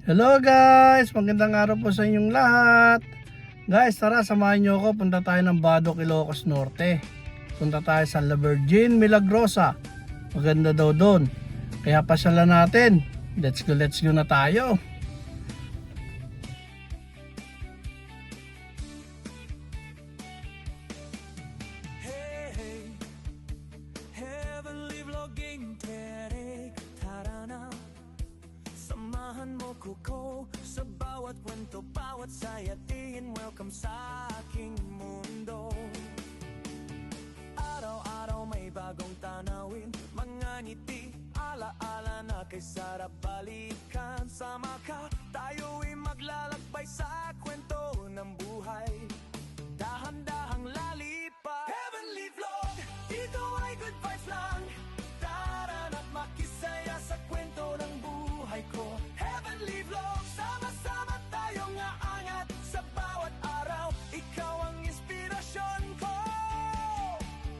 Hello guys! Magandang araw po sa inyong lahat. Guys, tara samahan nyo ako. Punta tayo ng Badoc, Ilocos Norte. Punta tayo sa La Virgen Milagrosa. Maganda daw doon. Kaya pasyalan natin. Let's go na tayo. Ko sa bawat kwento, bawat sayatiin, welcome sa aking mundo. Araw-araw may bagong tanawin, mga ngiti, ala-ala na kay sarap balikan. Sama ka, tayo'y maglalakbay sa kwento ng buhay. Dahan-dahang lalipad, Heavenly Vlog, dito ay good vibes lang. Tara na't makisaya sa kwento ng buhay ko. Heavenly Vlog, sama-sama tayong aangat sa bawat araw. Ikaw ang inspirasyon ko.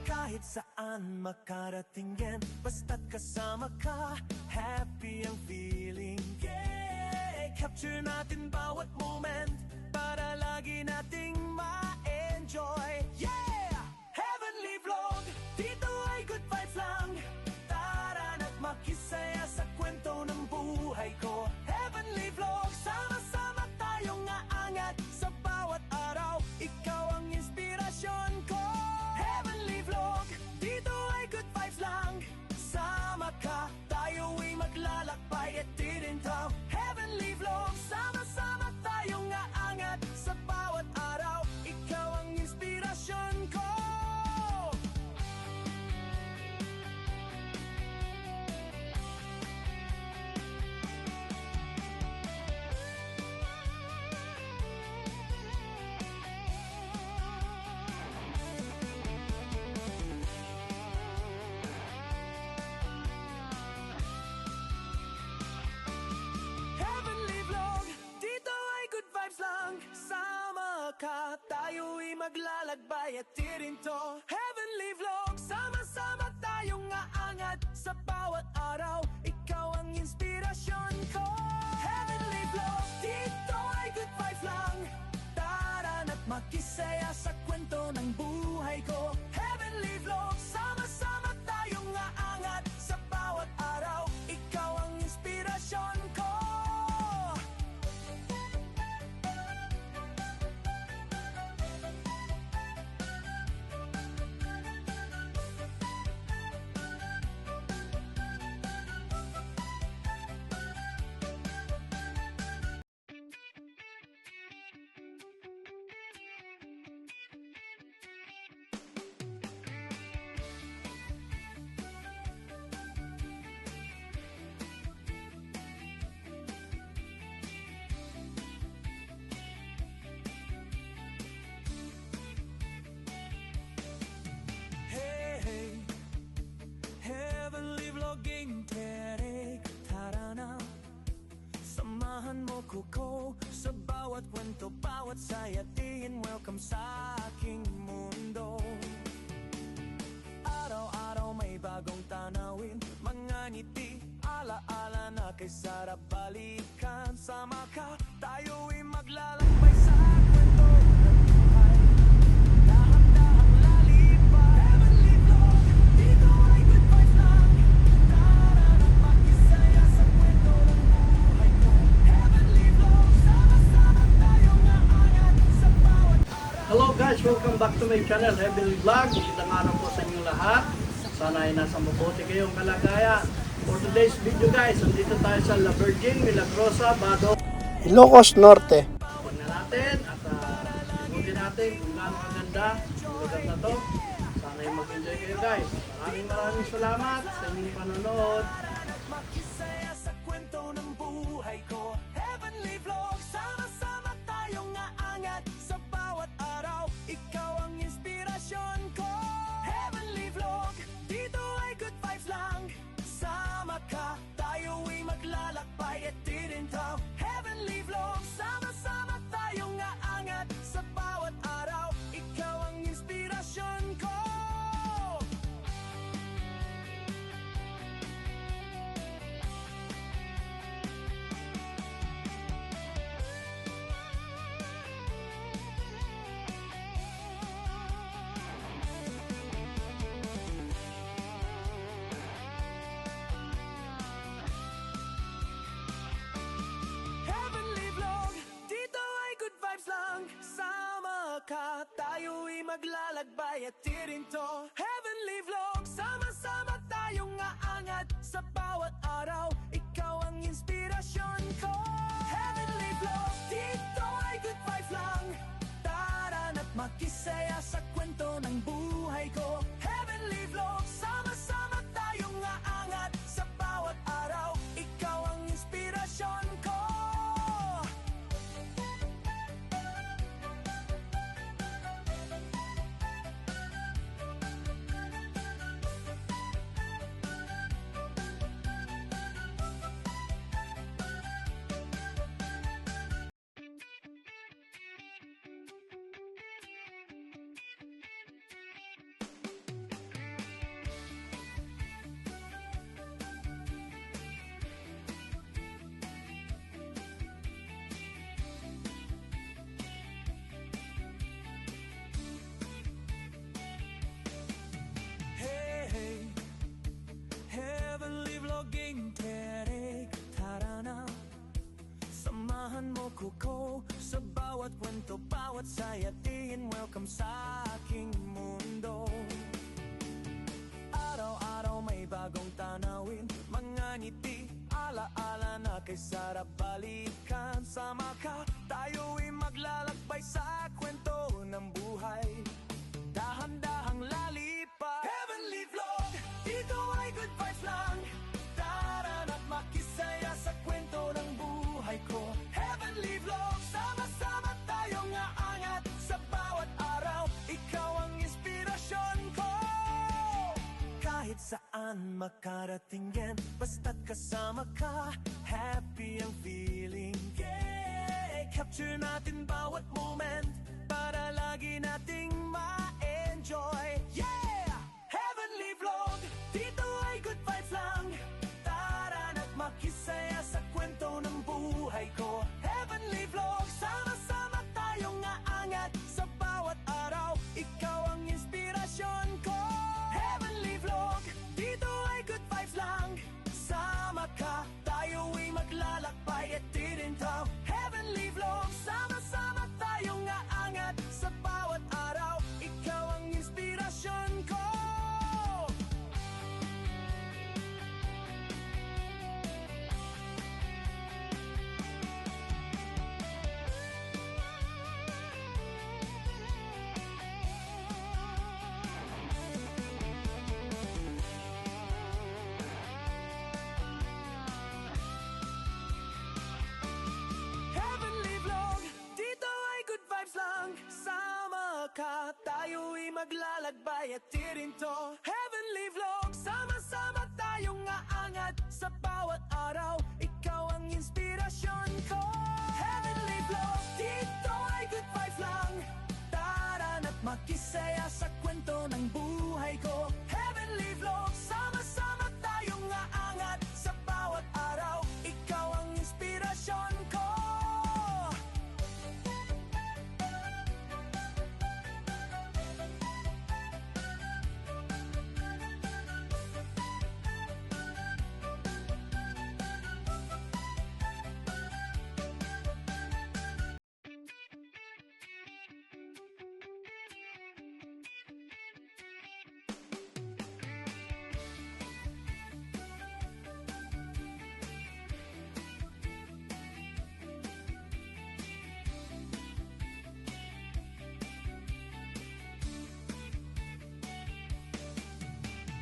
Kahit saan makarating yan, basta't kasama ka, happy ang feeling. Yeah, capture natin bawat moment para lagi nating ma-enjoy. Yeah, Heavenly Vlog, dito ay good vibes lang. Tara na't makisaya sa kwento ng buhay ko. Heavenly Vlog, sama-sama tayong aangat sa bawat araw. Ikaw ang inspirasyon ko. Heavenly Vlog, dito ay good vibes lang. Sama ka, tayo'y maglalakbay at titintaw. Heavenly Vlog, sama-sama tayong aangat sa bawat araw. Ikaw ang inspirasyon ko. Heavenly Vlog, dito ay good vibes lang. Sama ka, tayo'y maglalakbay at tirinto. Heavenly Vlog, sama-sama tayong aangat sa bawat araw. Ikaw ang inspirasyon ko. Heavenly Vlog, dito ay good vibes lang. Tara na't makisaya sa kwento ng buhay ko. Heavenly Vlog, sama-sama tayong aangat sa bawat araw. Ikaw ang inspirasyon ko. Hey, Heavenly Vlogging, Terek, tara na. Samahan mo ko sa bawat kwento, bawat sayatiin, welcome sa aking mundo. Araw-araw may bagong tanawin, mga ngiti, ala-ala na kay sarap balikan. Sama ka, tayo'y maglalakbay sa kwento ng buhay. Dahan-dahang lalipad, Heavenly Vlog, dito ay good vibes lang. Tara na't makisaya sa kwento ng buhay ko. Heavenly Vlog, sama-sama tayong aangat sa bawat araw. Hello guys! Welcome back to my channel, Heavenly Vlog. Magandang araw po sa inyong lahat. Sana ay nasa mabuti kayong kalagayan. For today's video guys, nandito tayo sa La Virgen Milagrosa, Badoc, Ilocos Norte. Tingnan natin at ikutin natin kung gaano kaganda ang lugar na to. Sana ay mag-enjoy kayo guys. Maraming salamat sa inyong panonood. Makisaya sa kwento ng buhay ko. Heavenly Vlog, sama-sama tayong aangat sa bawat araw. Ikaw ang inspirasyon ko. Heavenly Vlog, dito ay good vibes lang. Sama ka, tayo'y maglalakbay at titintaw. Heavenly Vlog, sama-sama tayong aangat sa bawat araw. Ikaw ang inspirasyon ko. maglalakbay at tirin to Heavenly Vlog, sama-sama tayong aangat sa bawat araw. Ikaw ang inspirasyon ko. Heavenly Vlog, dito ay good vibes lang. Tara na't makisaya sa kwento ng buhay ko. Heavenly Vlog, sama-sama tayong aangat sa bawat araw. Ikaw ang inspirasyon ko. Hey, hey, Heavenly Vlogging Terik, tara na. Samahan mo ko sa bawat kwento, bawat sayatin. Welcome sa aking mundo. Araw-araw may bagong tanawin, mga ngiti, ala-ala na kay sarap balikan. Sama ka, tayo'y maglalakbay sa kwento ng buhay. Dahan-dahang lalipad. Heavenly Vlog, dito ay good vibes lang. Tara na't makisaya sa kwento ng buhay ko. Heavenly Vlog, sama-sama tayong aangat sa bawat araw. Ikaw ang inspirasyon ko. Kahit saan makarating yan, basta't kasama ka, happy ang feeling. Yeah, capture natin bawat moment para lagi nating ma-enjoy. Yeah! Heavenly Vlog, dito ay good vibes lang. Tara na't makisaya sa kwento ng buhay ko. Heavenly Vlog, sama-sama tayong aangat sa bawat araw. Ikaw ang inspirasyon ko. Heavenly Vlog, dito ay good vibes lang. Sama ka, tayo'y maglalakbay at tirintaw. Heavenly Vlog, sama-sama tayong aangat sa bawat araw. Ikaw ang inspirasyon ko. Heavenly Vlog, dito ay good vibes lang. Sama ka, tayo'y maglalakbay at tirinto. Heavenly Vlog, sama-sama tayong aangat sa bawat araw. Ikaw ang inspirasyon ko. Heavenly Vlog, dito ay good vibes lang. Tara na't makisaya sa kwento ng buhay ko. Heavenly Vlog, sama-sama tayong aangat sa bawat araw. Ikaw ang inspirasyon ko.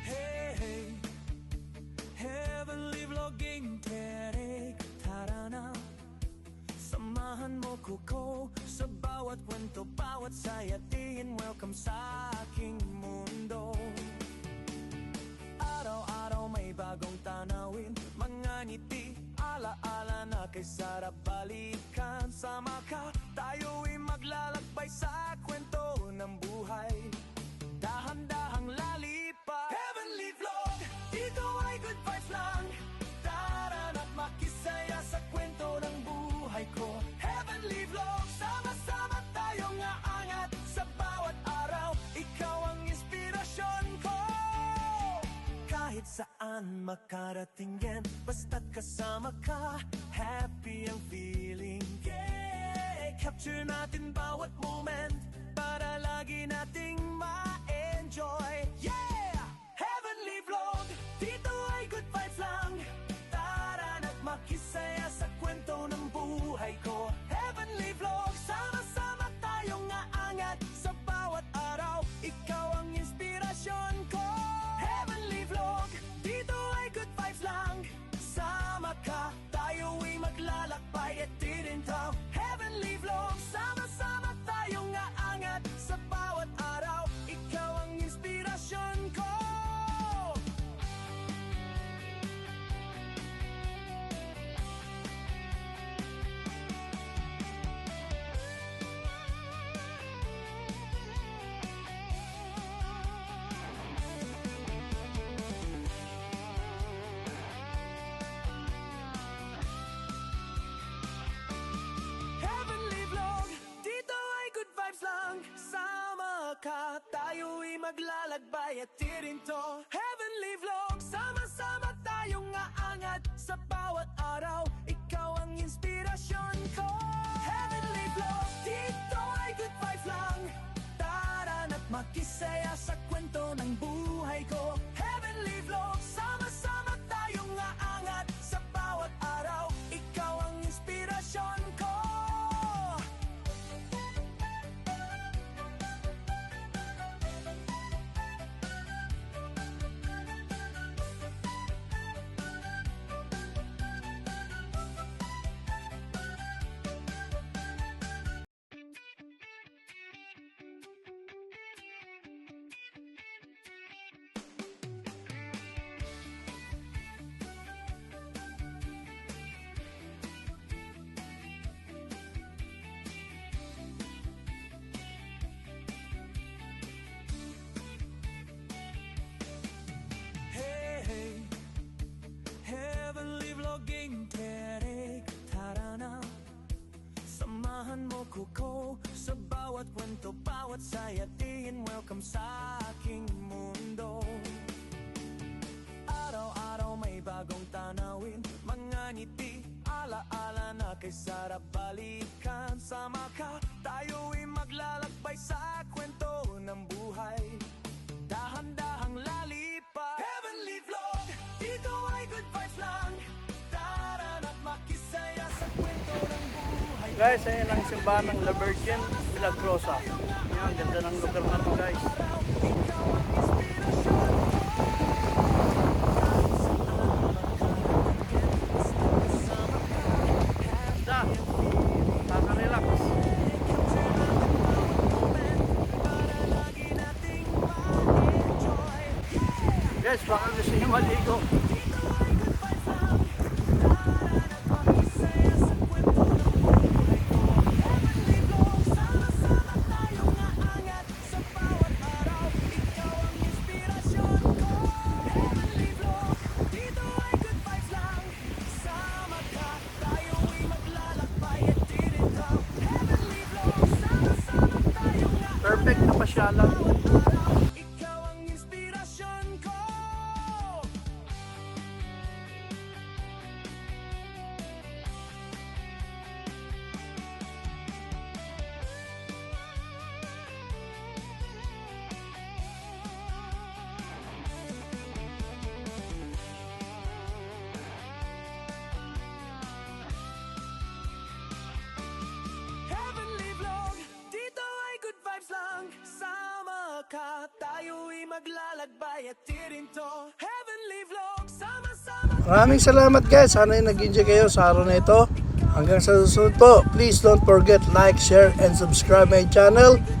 Hey, hey, Heavenly Vlogging Terik, tara na. Samahan mo ko sa bawat kwento, bawat sayatin. Welcome sa aking mundo. Araw-araw may bagong tanawin, mga ngiti, ala-ala na kay sarap balikan. Sama ka, tayo'y maglalakbay sa kwento ng buhay. Dahan-dahang lalipad. Heavenly Vlog, dito ay good vibes lang. Tara na't makisaya sa kwento ng buhay ko. Heavenly Vlog, sama-sama tayong aangat sa bawat araw. Ikaw ang inspirasyon ko. Kahit saan makarating yan, basta't kasama ka, happy ang feeling. Yeah, capture natin bawat moment para lagi nating maglalakbay at tirinto. Heavenly Vlog, sama-sama tayong aangat sa bawat araw. Ikaw ang inspirasyon ko. Heavenly Vlog, dito ay good vibes lang. Tara na't makisaya sa kwento ng buhay ko. Heavenly Vlog, sama-sama tayong aangat sa bawat araw. Ikaw ang inspirasyon ko. Hey, Heavenly Vlogging, Terek, tara na. Samahan mo ko sa bawat kwento, bawat sayatiin. Welcome sa aking mundo. Araw-araw may bagong tanawin, mga ngiti, ala-ala na kay sarap balikan. Sama ka, tayo'y maglalakbay sa kwento ng buhay. Dahan-dahang lalipad. Heavenly Vlog, dito ay good vibes lang. Tara na't makisaya sa kwento ng buhay. Guys, ayun ang simbahan ng La Virgen Milagrosa. Yan, ganda ng lugar na to guys. Ikaw ang inspirasyon ko. Da, kaka-relax. Para lagi nating ma-enjoy. Guys, baka gusto nyo maligo. Dito ay good vibes lang. Tara na't makisaya sa kwento ng buhay ko. Heavenly Vlog, sama-sama tayong aangat sa bawat araw. Ikaw ang inspirasyon ko. Heavenly Vlog, dito ay good vibes lang. Sama ka, tayo'y maglalakbay at tirinto. Heavenly Vlog, sama-sama tayong aangat. Perfect na pasyalan. Ikaw ang inspirasyon ko. Heavenly Vlog, dito ay good vibes lang. Sama ka, tayo'y maglalakbay at tirinto. Heavenly Vlog, sama-sama. Maraming salamat guys. Sana yung nag-enjoy kayo sa araw na ito. Hanggang sa susunod po, please don't forget like, share, and subscribe my channel.